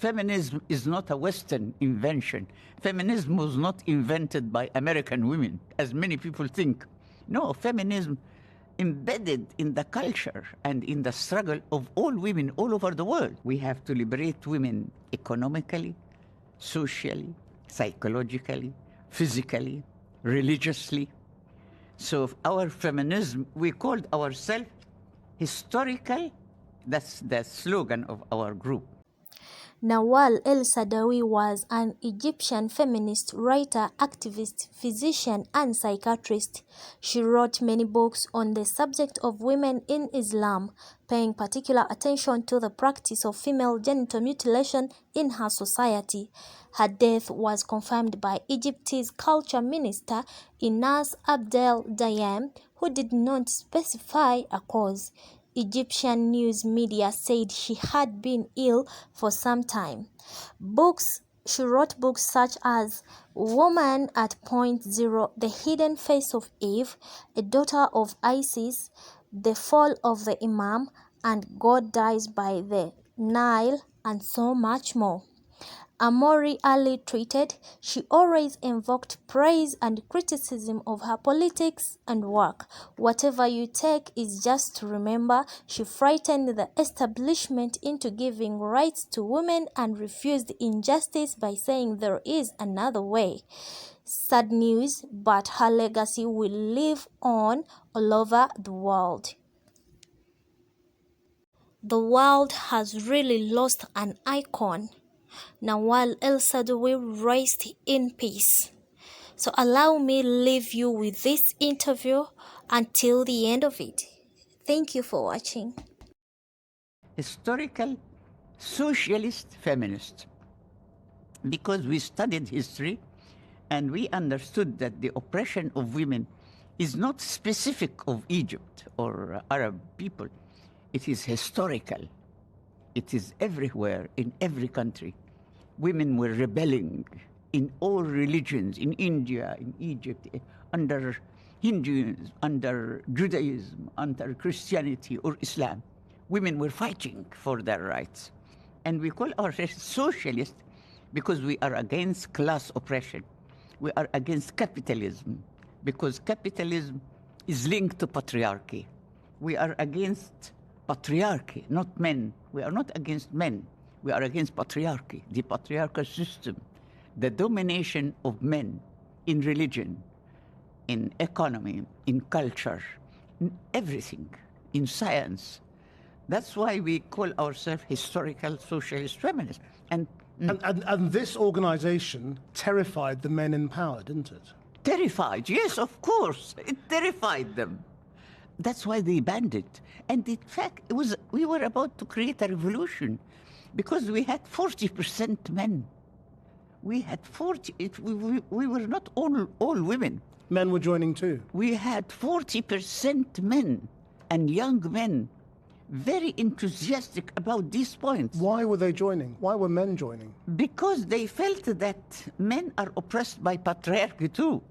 Feminism is not a Western invention. Feminism was not invented by American women, as many people think. No, feminism embedded in the culture and in the struggle of all women all over the world. We have to liberate women economically, socially, psychologically, physically, religiously. So our feminism, we called ourselves historical. That's the slogan of our group. Nawal El Saadawi was an Egyptian feminist writer, activist, physician, and psychiatrist. She wrote many books on the subject of women in Islam, paying particular attention to the practice of female genital mutilation in her society. Her death was confirmed by Egypt's culture minister Inas Abdel Dayem, who did not specify a cause. Egyptian news media said she had been ill for some time. She wrote books such as Woman at Point Zero, The Hidden Face of Eve, A Daughter of Isis, The Fall of the Imam, and God Dies by the Nile, and so much more. Amori Ali tweeted, "She always invoked praise and criticism of her politics and work. Whatever you take is just to remember she frightened the establishment into giving rights to women and refused injustice by saying there is another way. Sad news, but her legacy will live on all over the world." The world has really lost an icon. Nawal El Saadawi, rest in peace. So allow me leave you with this interview until the end of it. Thank you for watching. Historical socialist feminist. Because we studied history and we understood that the oppression of women is not specific of Egypt or Arab people. It is historical. It is everywhere, in every country. Women were rebelling in all religions, in India, in Egypt, under Hinduism, under Judaism, under Christianity or Islam. Women were fighting for their rights. And we call ourselves socialists because we are against class oppression. We are against capitalism because capitalism is linked to patriarchy. We are against patriarchy, not men. We are not against men. We are against patriarchy, the patriarchal system, the domination of men in religion, in economy, in culture, in everything, in science. That's why we call ourselves historical socialist feminists. And this organization terrified the men in power, didn't it? Terrified, yes, of course. It terrified them. That's why they banned it. And in fact, we were about to create a revolution because we had 40% men. We had 40, we were not all women. Men were joining too. We had 40% men and young men, very enthusiastic about these points. Why were they joining? Why were men joining? Because they felt that men are oppressed by patriarchy too.